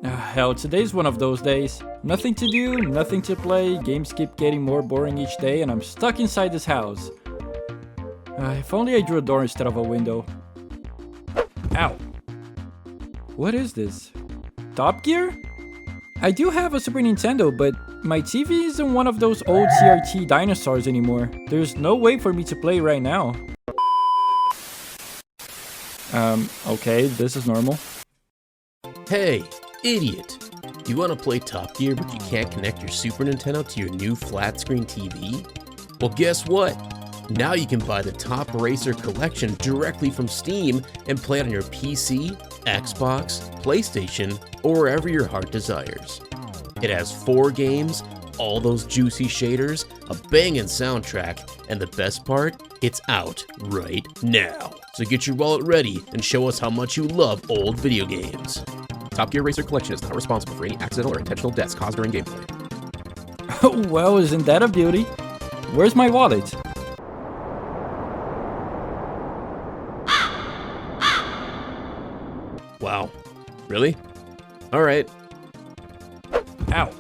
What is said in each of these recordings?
Hell, today's one of those days. Nothing to do, nothing to play, games keep getting more boring each day, and I'm stuck inside this house. If only I drew a door instead of a window. Ow. What is this? Top Gear? I do have a Super Nintendo, but my TV isn't one of those old CRT dinosaurs anymore. There's no way for me to play right now. Okay, this is normal. Hey, idiot! You want to play Top Gear but you can't connect your Super Nintendo to your new flat screen TV? Well, guess what? Now you can buy the Top Racer collection directly from Steam and play it on your PC, Xbox, PlayStation, or wherever your heart desires. It has 4 games, all those juicy shaders, a banging soundtrack, and the best part, it's out right now. So get your wallet ready and show us how much you love old video games. Top Gear Racer Collection is not responsible for any accidental or intentional deaths caused during gameplay. Oh, well, isn't that a beauty? Where's my wallet? Wow. Really? Alright. Ow.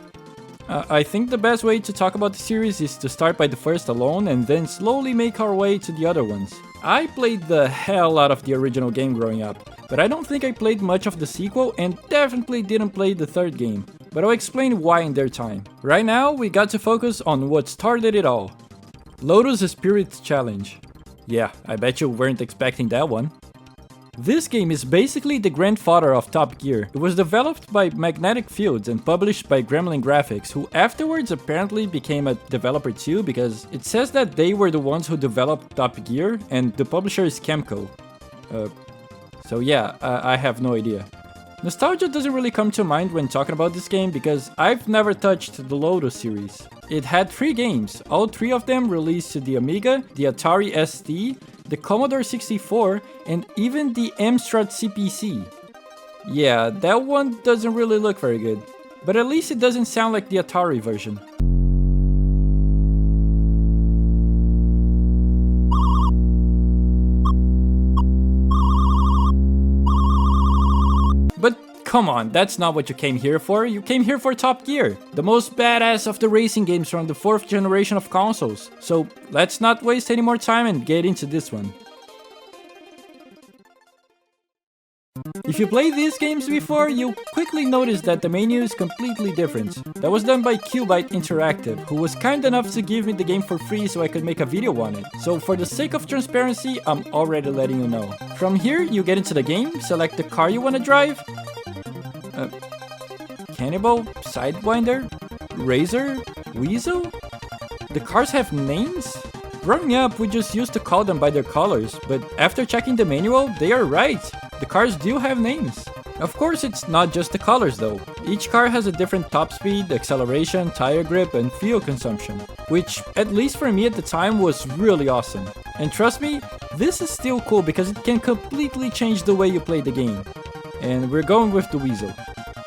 I think the best way to talk about the series is to start by the first alone and then slowly make our way to the other ones. I played the hell out of the original game growing up, but I don't think I played much of the sequel and definitely didn't play the third game. But I'll explain why in their time. Right now, we got to focus on what started it all. Lotus Spirit Challenge. Yeah, I bet you weren't expecting that one. This game is basically the grandfather of Top Gear. It was developed by Magnetic Fields and published by Gremlin Graphics, who afterwards apparently became a developer too, because it says that they were the ones who developed Top Gear and the publisher is Kemco. So yeah, I have no idea. Nostalgia doesn't really come to mind when talking about this game because I've never touched the Lotus series. It had 3 games, all 3 of them released to the Amiga, the Atari ST, the Commodore 64, and even the Amstrad CPC. Yeah, that one doesn't really look very good, but at least it doesn't sound like the Atari version. But come on, that's not what you came here for. You came here for Top Gear, the most badass of the racing games from the 4th generation of consoles. So let's not waste any more time and get into this one. If you played these games before, you'll quickly notice that the menu is completely different. That was done by QuByte Interactive, who was kind enough to give me the game for free so I could make a video on it. So for the sake of transparency, I'm already letting you know. From here, you get into the game, select the car you want to drive. Cannibal, Sidewinder, Razor, Weasel? The cars have names? Growing up, we just used to call them by their colors, but after checking the manual, they are right. The cars do have names. Of course, it's not just the colors though. Each car has a different top speed, acceleration, tire grip, and fuel consumption, which, at least for me at the time, was really awesome. And trust me, this is still cool because it can completely change the way you play the game. And we're going with the Weasel.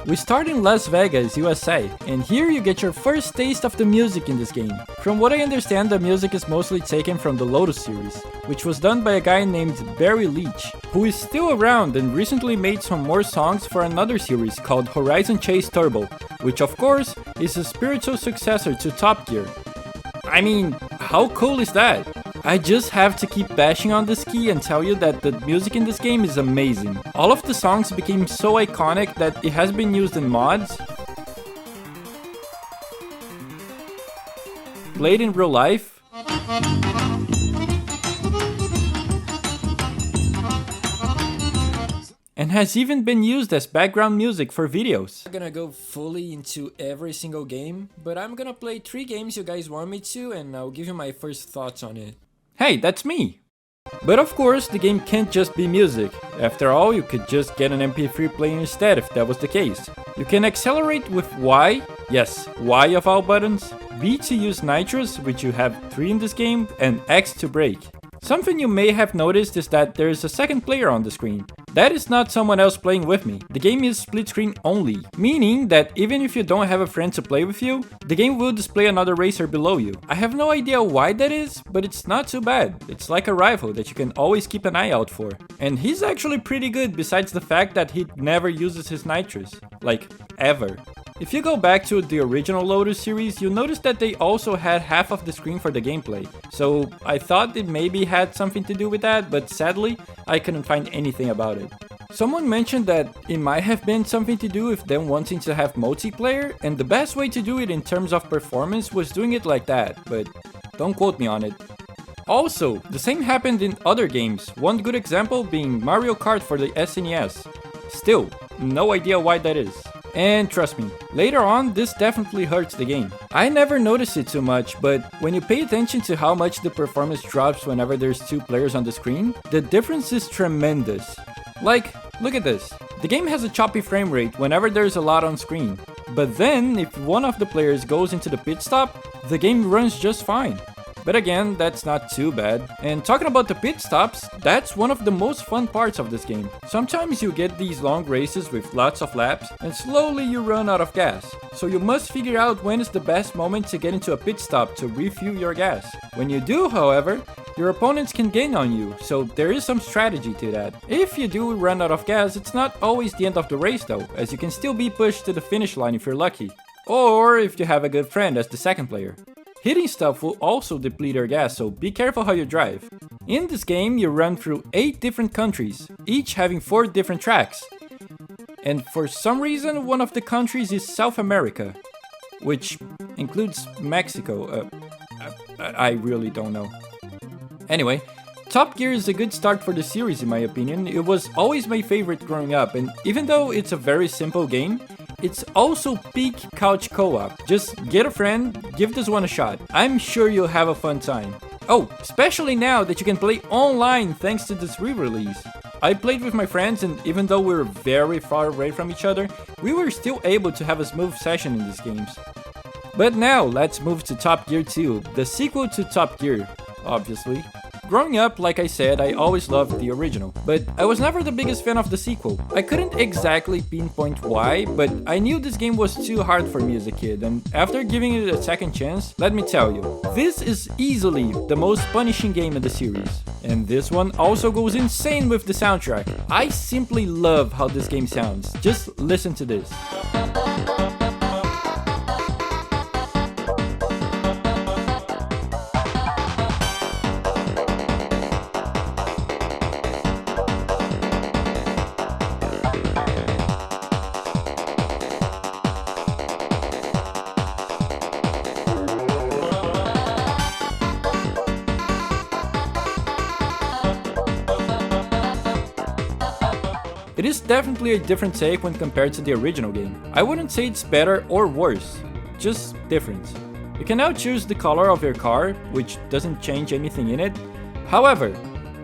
We start in Las Vegas, USA, and here you get your first taste of the music in this game. From what I understand, the music is mostly taken from the Lotus series, which was done by a guy named Barry Leach, who is still around and recently made some more songs for another series called Horizon Chase Turbo, which of course is a spiritual successor to Top Gear. I mean, how cool is that? I just have to keep bashing on this key and tell you that the music in this game is amazing. All of the songs became so iconic that it has been used in mods, played in real life, and has even been used as background music for videos. I'm gonna go fully into every single game, but I'm gonna play 3 games you guys want me to and I'll give you my first thoughts on it. Hey, that's me! But of course, the game can't just be music. After all, you could just get an MP3 player instead if that was the case. You can accelerate with Y, yes, Y of all buttons, B to use nitrous, which you have 3 in this game, and X to brake. Something you may have noticed is that there is a second player on the screen. That is not someone else playing with me. The game is split screen only, meaning that even if you don't have a friend to play with you, the game will display another racer below you. I have no idea why that is, but it's not too bad. It's like a rival that you can always keep an eye out for. And he's actually pretty good besides the fact that he never uses his nitrous. Like, ever. If you go back to the original Lotus series, you'll notice that they also had half of the screen for the gameplay. So I thought it maybe had something to do with that, but sadly, I couldn't find anything about it. Someone mentioned that it might have been something to do with them wanting to have multiplayer, and the best way to do it in terms of performance was doing it like that, but don't quote me on it. Also, the same happened in other games, one good example being Mario Kart for the SNES. Still, no idea why that is. And trust me, later on this definitely hurts the game. I never noticed it too much, but when you pay attention to how much the performance drops whenever there's two players on the screen, the difference is tremendous. Like, look at this. The game has a choppy frame rate whenever there's a lot on screen, but then if one of the players goes into the pit stop, the game runs just fine. But again, that's not too bad. And talking about the pit stops, that's one of the most fun parts of this game. Sometimes you get these long races with lots of laps, and slowly you run out of gas. So you must figure out when is the best moment to get into a pit stop to refuel your gas. When you do, however, your opponents can gain on you, so there is some strategy to that. If you do run out of gas, it's not always the end of the race though, as you can still be pushed to the finish line if you're lucky. Or if you have a good friend as the second player. Hitting stuff will also deplete your gas, so be careful how you drive. In this game, you run through 8 different countries, each having 4 different tracks. And for some reason, one of the countries is South America, which includes Mexico. I really don't know. Anyway, Top Gear is a good start for the series in my opinion. It was always my favorite growing up, and even though it's a very simple game, it's also peak couch co-op. Just get a friend, give this one a shot. I'm sure you'll have a fun time. Oh, especially now that you can play online thanks to this re-release. I played with my friends, and even though we were very far away from each other, we were still able to have a smooth session in these games. But now let's move to Top Gear 2, the sequel to Top Gear, obviously. Growing up, like I said, I always loved the original, but I was never the biggest fan of the sequel. I couldn't exactly pinpoint why, but I knew this game was too hard for me as a kid, and after giving it a second chance, let me tell you, this is easily the most punishing game in the series. And this one also goes insane with the soundtrack. I simply love how this game sounds. Just listen to this. It is definitely a different take when compared to the original game. I wouldn't say it's better or worse, just different. You can now choose the color of your car, which doesn't change anything in it. However,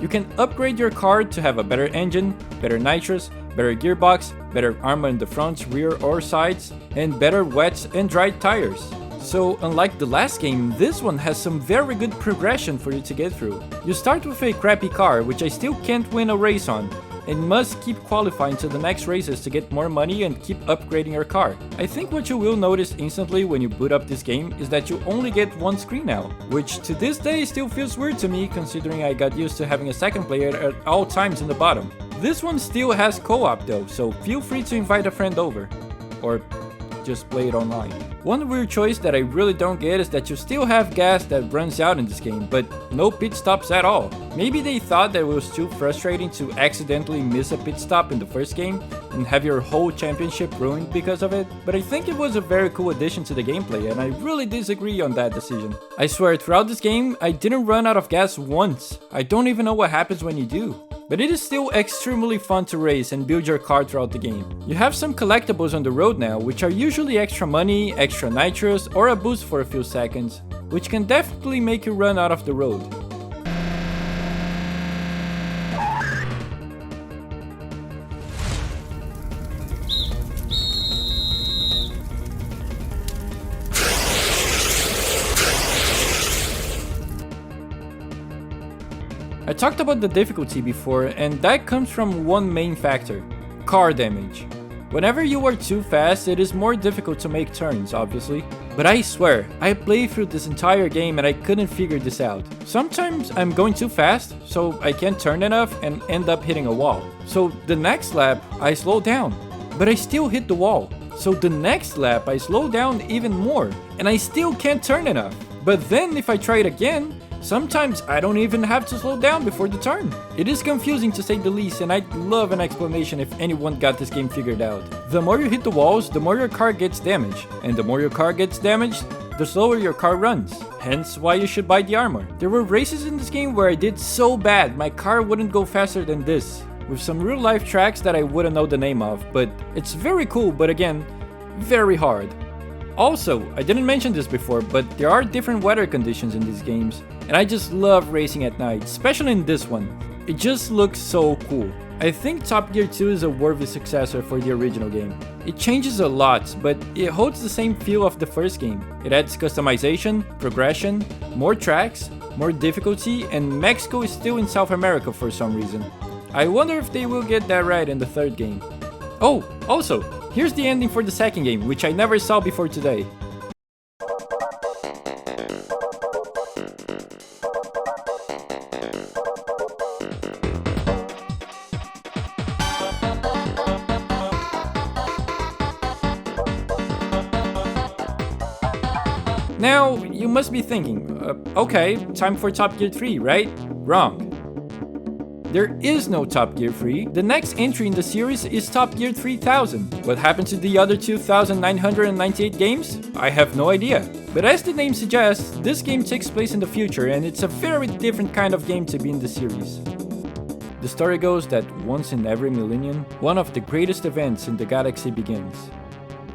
you can upgrade your car to have a better engine, better nitrous, better gearbox, better armor in the front, rear or sides, and better wet and dry tires. So unlike the last game, this one has some very good progression for you to get through. You start with a crappy car, which I still can't win a race on, and must keep qualifying to the next races to get more money and keep upgrading your car. I think what you will notice instantly when you boot up this game is that you only get one screen now, which to this day still feels weird to me considering I got used to having a second player at all times in the bottom. This one still has co-op though, so feel free to invite a friend over. Or just play it online. One weird choice that I really don't get is that you still have gas that runs out in this game, but no pit stops at all. Maybe they thought that it was too frustrating to accidentally miss a pit stop in the first game and have your whole championship ruined because of it, but I think it was a very cool addition to the gameplay and I really disagree on that decision. I swear throughout this game, I didn't run out of gas once. I don't even know what happens when you do. But it is still extremely fun to race and build your car throughout the game. You have some collectibles on the road now, which are usually extra money, extra nitrous, or a boost for a few seconds, which can definitely make you run out of the road. A talked about the difficulty before, and that comes from one main factor: car damage. Whenever you are too fast, it is more difficult to make turns, obviously. But I swear, I played through this entire game and I couldn't figure this out. Sometimes I'm going too fast, so I can't turn enough and end up hitting a wall. So the next lap, I slow down, but I still hit the wall. So the next lap, I slow down even more, and I still can't turn enough. But then if I try it again, sometimes I don't even have to slow down before the turn. It is confusing to say the least, and I'd love an explanation if anyone got this game figured out. The more you hit the walls, the more your car gets damaged, and the more your car gets damaged, the slower your car runs. Hence why you should buy the armor. There were races in this game where I did so bad my car wouldn't go faster than this, with some real life tracks that I wouldn't know the name of, but it's very cool, but again, very hard. Also, I didn't mention this before, but there are different weather conditions in these games, and I just love racing at night, especially in this one. It just looks so cool. I think Top Gear 2 is a worthy successor for the original game. It changes a lot, but it holds the same feel of the first game. It adds customization, progression, more tracks, more difficulty, and Mexico is still in South America for some reason. I wonder if they will get that right in the third game. Oh, also, here's the ending for the second game, which I never saw before today. Now, you must be thinking, okay, time for Top Gear 3, right? Wrong. There is no Top Gear 3. The next entry in the series is Top Gear 3000. What happened to the other 2,998 games? I have no idea. But as the name suggests, this game takes place in the future, and it's a very different kind of game to be in the series. The story goes that once in every millennium, one of the greatest events in the galaxy begins.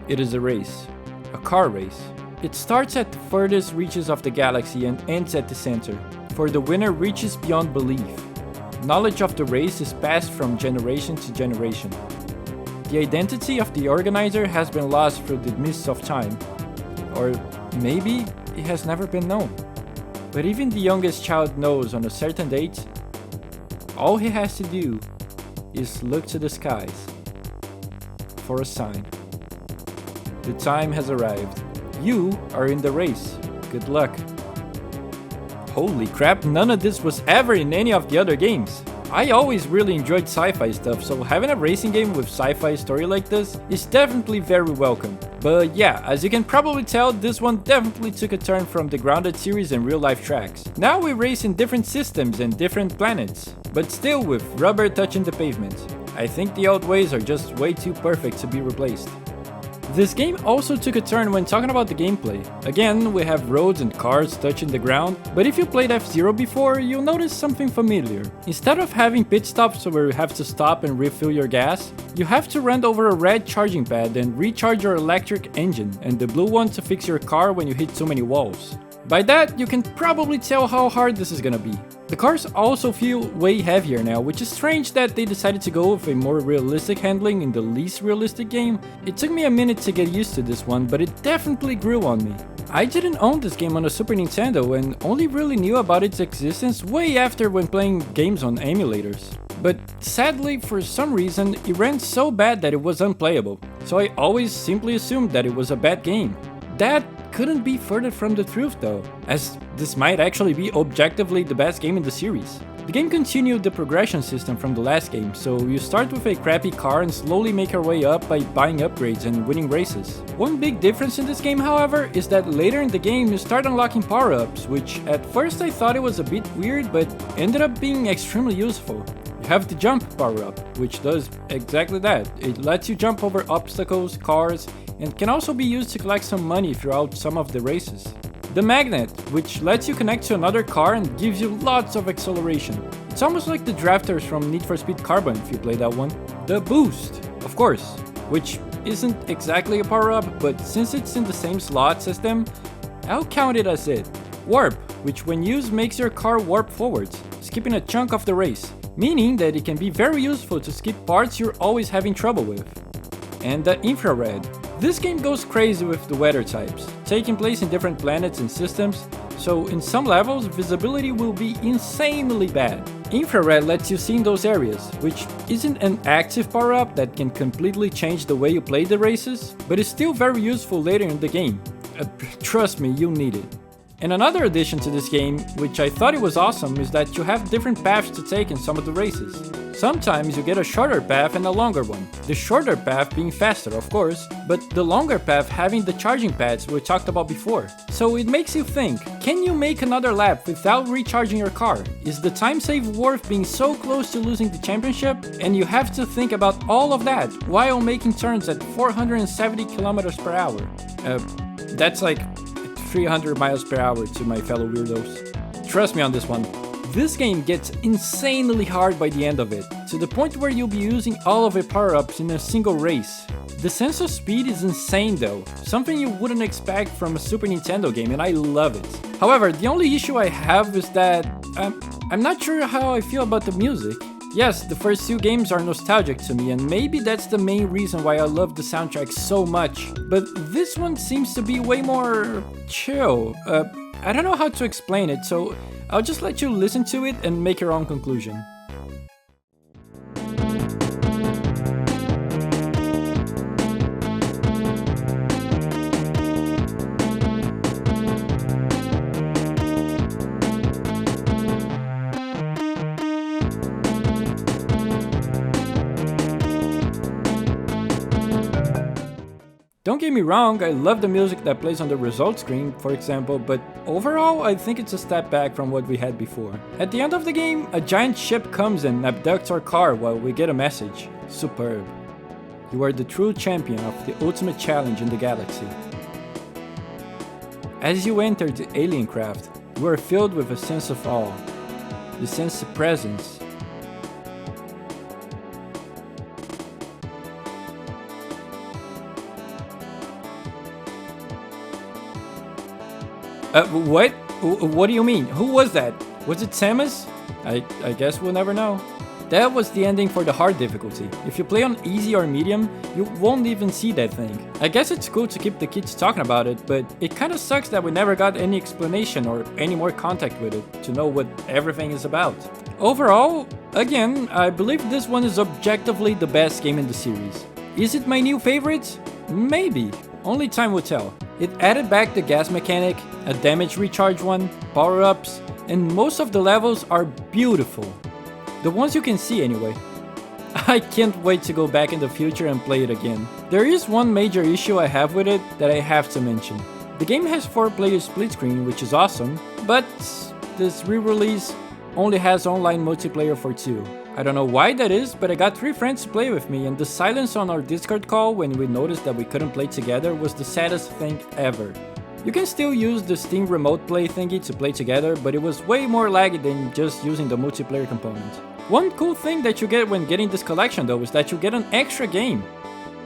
It is a race. A car race. It starts at the furthest reaches of the galaxy and ends at the center, for the winner reaches beyond belief. Knowledge of the race is passed from generation to generation. The identity of the organizer has been lost through the mists of time, or maybe it has never been known. But even the youngest child knows on a certain date, all he has to do is look to the skies for a sign. The time has arrived. You are in the race. Good luck. Holy crap, none of this was ever in any of the other games. I always really enjoyed sci-fi stuff, so having a racing game with sci-fi story like this is definitely very welcome. But yeah, as you can probably tell, this one definitely took a turn from the Grounded series and real-life tracks. Now we race in different systems and different planets, but still with rubber touching the pavement. I think the old ways are just way too perfect to be replaced. This game also took a turn when talking about the gameplay. Again, we have roads and cars touching the ground, but if you played F-Zero before, you'll notice something familiar. Instead of having pit stops where you have to stop and refill your gas, you have to run over a red charging pad and recharge your electric engine, and the blue one to fix your car when you hit too many walls. By that, you can probably tell how hard this is gonna be. The cars also feel way heavier now, which is strange that they decided to go with a more realistic handling in the least realistic game. It took me a minute to get used to this one, but it definitely grew on me. I didn't own this game on a Super Nintendo and only really knew about its existence way after when playing games on emulators. But sadly, for some reason, it ran so bad that it was unplayable, so I always simply assumed that it was a bad game. That couldn't be further from the truth though, as this might actually be objectively the best game in the series. The game continued the progression system from the last game, so you start with a crappy car and slowly make your way up by buying upgrades and winning races. One big difference in this game, however, is that later in the game you start unlocking power-ups, which at first I thought it was a bit weird, but ended up being extremely useful. You have the jump power-up, which does exactly that. It lets you jump over obstacles, cars, and can also be used to collect some money throughout some of the races. The magnet, which lets you connect to another car and gives you lots of acceleration. It's almost like the drafters from Need for Speed Carbon if you play that one. The boost, of course, which isn't exactly a power-up, but since it's in the same slots as them, I'll count it as it. Warp, which when used makes your car warp forwards, skipping a chunk of the race, meaning that it can be very useful to skip parts you're always having trouble with. And the infrared. This game goes crazy with the weather types, taking place in different planets and systems, so in some levels visibility will be insanely bad. Infrared lets you see in those areas, which isn't an active power-up that can completely change the way you play the races, but is still very useful later in the game. Trust me, you need it. And another addition to this game, which I thought it was awesome, is that you have different paths to take in some of the races. Sometimes you get a shorter path and a longer one. The shorter path being faster, of course, but the longer path having the charging pads we talked about before. So it makes you think, can you make another lap without recharging your car? Is the time save worth being so close to losing the championship? And you have to think about all of that while making turns at 470 kilometers per hour. That's like 300 miles per hour to my fellow weirdos. Trust me on this one. This game gets insanely hard by the end of it, to the point where you'll be using all of your power-ups in a single race. The sense of speed is insane though, something you wouldn't expect from a Super Nintendo game, and I love it. However, the only issue I have is that I'm not sure how I feel about the music. Yes, the first two games are nostalgic to me, and maybe that's the main reason why I love the soundtrack so much, but this one seems to be way more chill. I don't know how to explain it, so I'll just let you listen to it and make your own conclusion. Don't get me wrong, I love the music that plays on the results screen, for example, but overall I think it's a step back from what we had before. At the end of the game, a giant ship comes and abducts our car while we get a message. Superb. You are the true champion of the ultimate challenge in the galaxy. As you enter the alien craft, you are filled with a sense of awe. You sense a presence. What? What do you mean? Who was that? Was it Samus? I guess we'll never know. That was the ending for the hard difficulty. If you play on easy or medium, you won't even see that thing. I guess it's cool to keep the kids talking about it, but it kinda sucks that we never got any explanation or any more contact with it to know what everything is about. Overall, again, I believe this one is objectively the best game in the series. Is it my new favorite? Maybe. Only time will tell. It added back the gas mechanic, a damage recharge one, power-ups, and most of the levels are beautiful. The ones you can see anyway. I can't wait to go back in the future and play it again. There is one major issue I have with it that I have to mention. The game has 4-player split screen, which is awesome, but this re-release only has online multiplayer for 2. I don't know why that is, but I got 3 friends to play with me, and the silence on our Discord call when we noticed that we couldn't play together was the saddest thing ever. You can still use the Steam Remote Play thingy to play together, but it was way more laggy than just using the multiplayer component. One cool thing that you get when getting this collection though is that you get an extra game.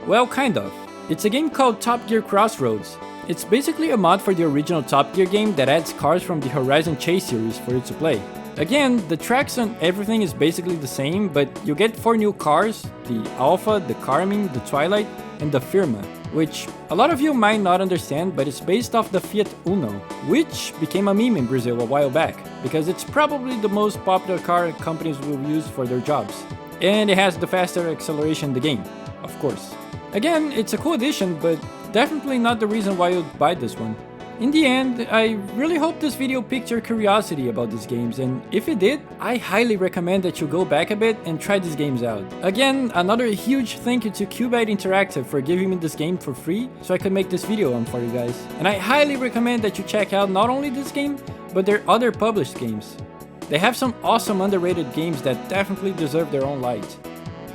Well, kind of. It's a game called Top Gear Crossroads. It's basically a mod for the original Top Gear game that adds cars from the Horizon Chase series for you to play. Again, the tracks and everything is basically the same, but you get 4 new cars, the Alpha, the Carmine, the Twilight, and the Firma, which a lot of you might not understand, but it's based off the Fiat Uno, which became a meme in Brazil a while back, because it's probably the most popular car companies will use for their jobs. And it has the faster acceleration in the game, of course. Again, it's a cool addition, but definitely not the reason why you'd buy this one. In the end, I really hope this video piqued your curiosity about these games, and if it did, I highly recommend that you go back a bit and try these games out. Again, another huge thank you to QuByte Interactive for giving me this game for free so I could make this video on for you guys. And I highly recommend that you check out not only this game, but their other published games. They have some awesome underrated games that definitely deserve their own light.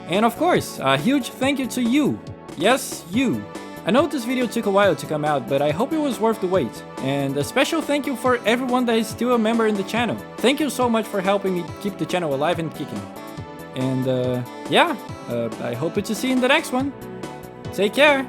And of course, a huge thank you to you. Yes, you. I know this video took a while to come out, but I hope it was worth the wait. And a special thank you for everyone that is still a member in the channel. Thank you so much for helping me keep the channel alive and kicking. And I hope to see you in the next one. Take care!